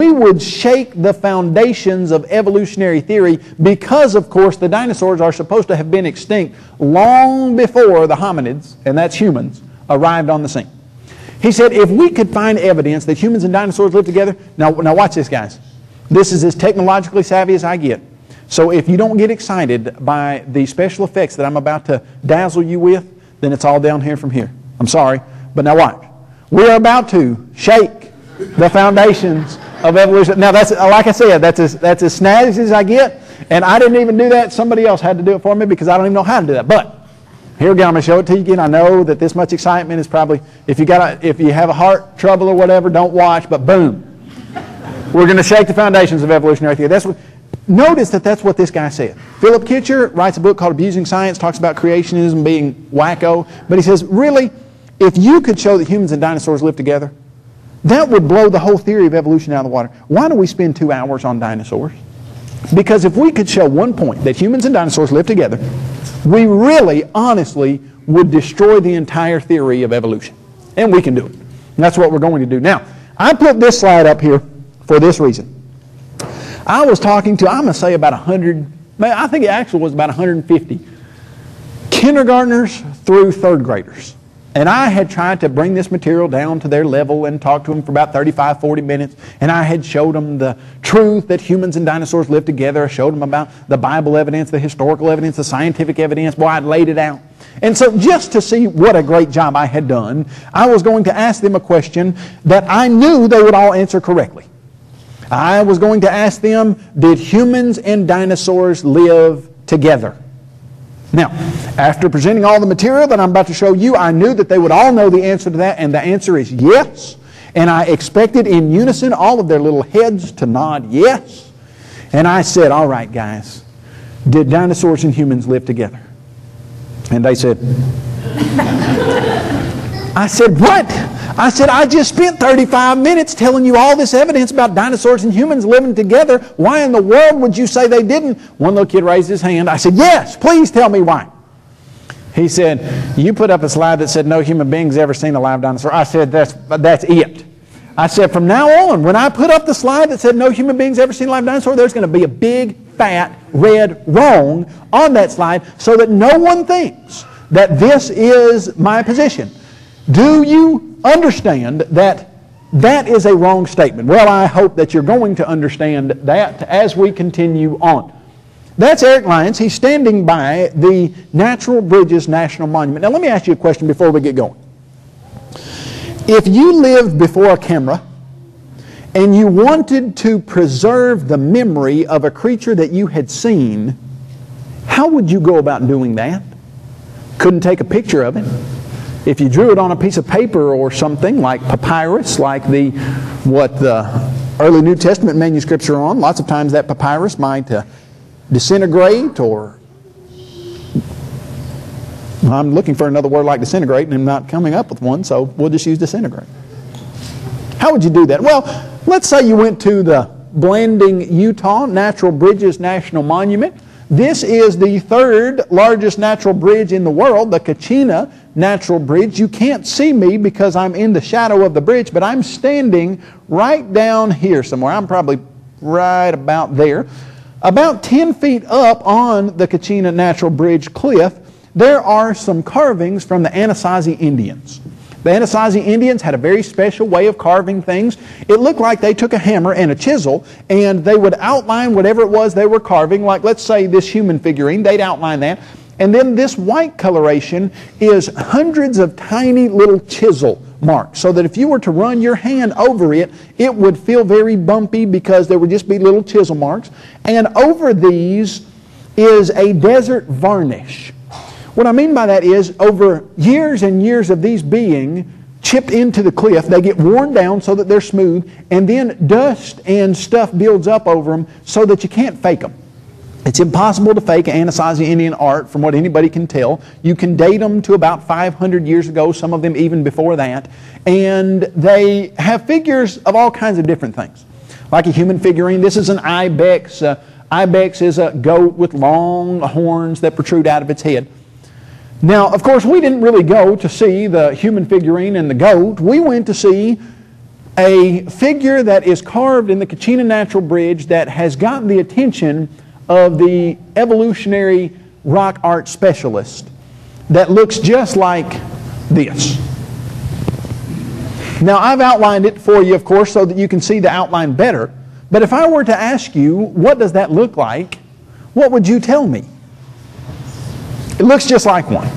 we would shake the foundations of evolutionary theory because, of course, the dinosaurs are supposed to have been extinct long before the hominids, and that's humans, arrived on the scene. He said if we could find evidence that humans and dinosaurs lived together, now watch this, guys. This is as technologically savvy as I get. So if you don't get excited by the special effects that I'm about to dazzle you with, then it's all down here from here. I'm sorry, but now watch. We're about to shake the foundations of evolution. Now, that's, like I said, that's as snazzy as I get, and I didn't even do that. Somebody else had to do it for me because I don't even know how to do that. But here we go. I'm going to show it to you again. I know that this much excitement is probably, if you have a heart trouble or whatever, don't watch, but boom. We're going to shake the foundations of evolutionary theory. Notice that that's what this guy said. Philip Kitcher writes a book called Abusing Science, talks about creationism being wacko, but he says, really, if you could show that humans and dinosaurs live together, that would blow the whole theory of evolution out of the water. Why do we spend 2 hours on dinosaurs? Because if we could show one point, that humans and dinosaurs live together, we really, honestly, would destroy the entire theory of evolution. And we can do it. And that's what we're going to do. Now, I put this slide up here for this reason. I was talking to, I'm going to say about 100, I think it actually was about 150 kindergartners through 3rd graders. And I had tried to bring this material down to their level and talk to them for about 35, 40 minutes. And I had showed them the truth that humans and dinosaurs live together. I showed them about the Bible evidence, the historical evidence, the scientific evidence. Boy, I'd laid it out. And so just to see what a great job I had done, I was going to ask them a question that I knew they would all answer correctly. I was going to ask them, did humans and dinosaurs live together? Now, after presenting all the material that I'm about to show you, I knew that they would all know the answer to that, and the answer is yes. And I expected in unison all of their little heads to nod yes. And I said, all right, guys, did dinosaurs and humans live together? And they said, I said, what? I said, I just spent 35 minutes telling you all this evidence about dinosaurs and humans living together. Why in the world would you say they didn't? One little kid raised his hand. I said, yes, please tell me why. He said, you put up a slide that said no human being's ever seen a live dinosaur. I said, that's it. I said, from now on, when I put up the slide that said no human being's ever seen a live dinosaur, there's going to be a big, fat, red wrong on that slide so that no one thinks that this is my position. Do you understand that that is a wrong statement? Well, I hope that you're going to understand that as we continue on. That's Eric Lyons. He's standing by the Natural Bridges National Monument. Now, let me ask you a question before we get going. If you lived before a camera and you wanted to preserve the memory of a creature that you had seen, how would you go about doing that? Couldn't take a picture of it. If you drew it on a piece of paper or something like papyrus, like what the early New Testament manuscripts are on, lots of times that papyrus might disintegrate, or I'm looking for another word like disintegrate and I'm not coming up with one, so we'll just use disintegrate. How would you do that? Well, let's say you went to the Blanding, Utah Natural Bridges National Monument. This is the 3rd largest natural bridge in the world, the Kachina Natural Bridge. You can't see me because I'm in the shadow of the bridge, but I'm standing right down here somewhere. I'm probably right about there. About 10 feet up on the Kachina Natural Bridge cliff, there are some carvings from the Anasazi Indians. The Anasazi Indians had a very special way of carving things. It looked like they took a hammer and a chisel and they would outline whatever it was they were carving, like let's say this human figurine, they'd outline that. And then this white coloration is hundreds of tiny little chisel marks, so that if you were to run your hand over it, it would feel very bumpy because there would just be little chisel marks. And over these is a desert varnish. What I mean by that is, over years and years of these being chipped into the cliff, they get worn down so that they're smooth, and then dust and stuff builds up over them so that you can't fake them. It's impossible to fake Anasazi Indian art from what anybody can tell. You can date them to about 500 years ago, some of them even before that, and they have figures of all kinds of different things. Like a human figurine, this is an ibex. Ibex is a goat with long horns that protrude out of its head. Now, of course, we didn't really go to see the human figurine and the goat. We went to see a figure that is carved in the Kachina Natural Bridge that has gotten the attention of the evolutionary rock art specialist that looks just like this. Now, I've outlined it for you, of course, so that you can see the outline better. But if I were to ask you, what does that look like, what would you tell me? It looks just like one.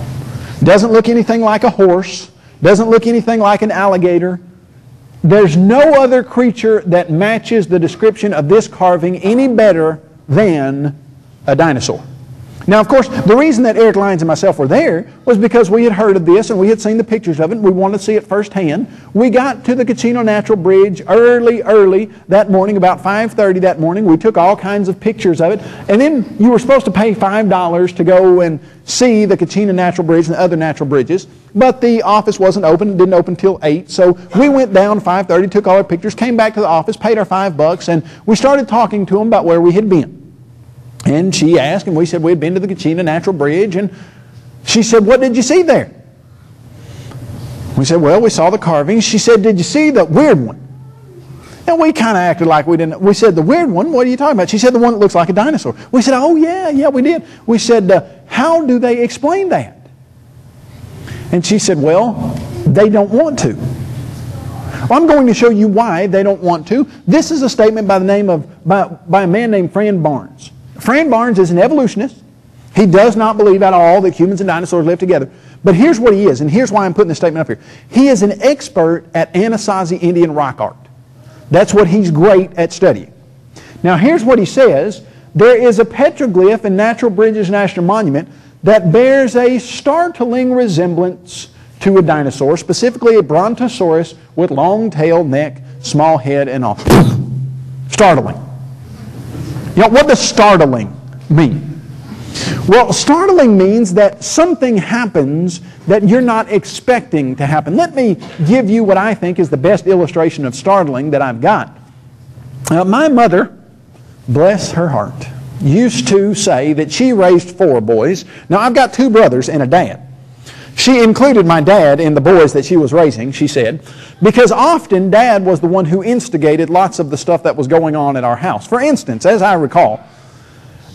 Doesn't look anything like a horse. Doesn't look anything like an alligator. There's no other creature that matches the description of this carving any better than a dinosaur. Now, of course, the reason that Eric Lyons and myself were there was because we had heard of this and we had seen the pictures of it and we wanted to see it firsthand. We got to the Kachina Natural Bridge early that morning, about 5:30 that morning. We took all kinds of pictures of it. And then you were supposed to pay $5 to go and see the Kachina Natural Bridge and the other natural bridges. But the office wasn't open. It didn't open till 8. So we went down 5:30, took all our pictures, came back to the office, paid our $5, and we started talking to them about where we had been. And she asked, and we said we had been to the Kachina Natural Bridge, and she said, what did you see there? We said, well, we saw the carvings. She said, did you see the weird one? And we kind of acted like we didn't. We said, the weird one? What are you talking about? She said, the one that looks like a dinosaur. We said, oh, yeah, we did. We said, how do they explain that? And she said, well, they don't want to. Well, I'm going to show you why they don't want to. This is a statement by the name of, by a man named Fran Barnes. Fran Barnes is an evolutionist. He does not believe at all that humans and dinosaurs live together. But here's what he is, and here's why I'm putting this statement up here. He is an expert at Anasazi Indian rock art. That's what he's great at studying. Now here's what he says. There is a petroglyph in Natural Bridges National Monument that bears a startling resemblance to a dinosaur, specifically a brontosaurus with long tail, neck, small head, and all. Startling. You know, what does startling mean? Well, startling means that something happens that you're not expecting to happen. Let me give you what I think is the best illustration of startling that I've got. My mother, bless her heart, used to say that she raised 4 boys. Now, I've got 2 brothers and a dad. She included my dad in the boys that she was raising, she said, because often Dad was the one who instigated lots of the stuff that was going on at our house. For instance, as I recall,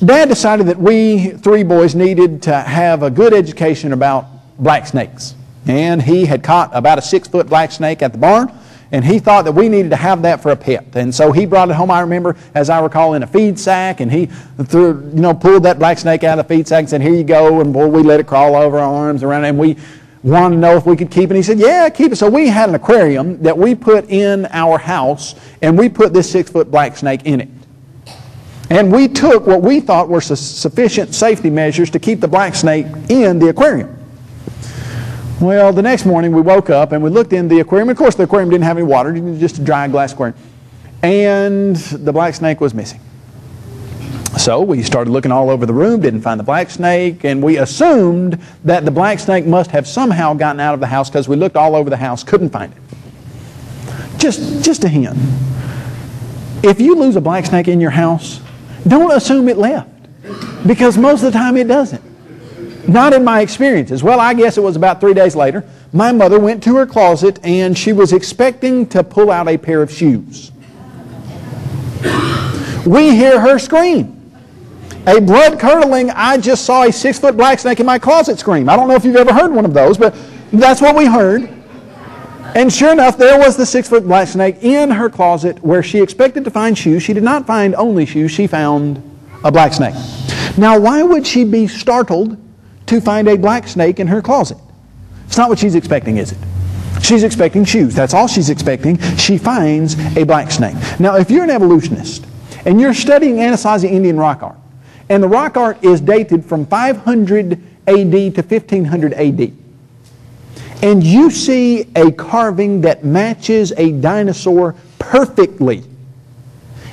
Dad decided that we 3 boys needed to have a good education about black snakes. And he had caught about a 6-foot black snake at the barn, and he thought that we needed to have that for a pet. And so he brought it home, I remember, as I recall, in a feed sack, and he pulled that black snake out of the feed sack and said, here you go, and boy, we let it crawl over our arms around, and we wanted to know if we could keep it. And he said, yeah, keep it. So we had an aquarium that we put in our house, and we put this 6-foot black snake in it. And we took what we thought were sufficient safety measures to keep the black snake in the aquarium. Well, the next morning we woke up and we looked in the aquarium. Of course, the aquarium didn't have any water, just a dry glass aquarium. And the black snake was missing. So we started looking all over the room, didn't find the black snake, and we assumed that the black snake must have somehow gotten out of the house because we looked all over the house, couldn't find it. Just a hint. If you lose a black snake in your house, don't assume it left, because most of the time it doesn't. Not in my experiences. Well, I guess it was about 3 days later. My mother went to her closet and she was expecting to pull out a pair of shoes. We hear her scream. A blood-curdling, I just saw a 6-foot black snake in my closet scream. I don't know if you've ever heard one of those, but that's what we heard. And sure enough, there was the 6-foot black snake in her closet where she expected to find shoes. She did not find only shoes. She found a black snake. Now, why would she be startled to find a black snake in her closet? It's not what she's expecting, is it? She's expecting shoes. That's all she's expecting. She finds a black snake. Now, if you're an evolutionist and you're studying Anasazi Indian rock art, and the rock art is dated from 500 AD to 1500 AD, and you see a carving that matches a dinosaur perfectly,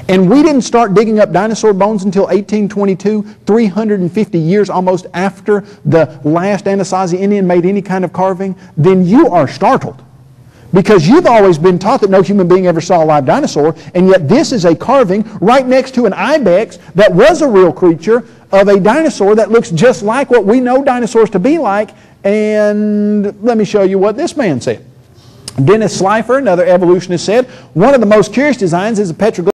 and we didn't start digging up dinosaur bones until 1822, 350 years almost after the last Anasazi Indian made any kind of carving, then you are startled. Because you've always been taught that no human being ever saw a live dinosaur, and yet this is a carving right next to an ibex that was a real creature of a dinosaur that looks just like what we know dinosaurs to be like. And let me show you what this man said. Dennis Slifer, another evolutionist, said, one of the most curious designs is a petroglyph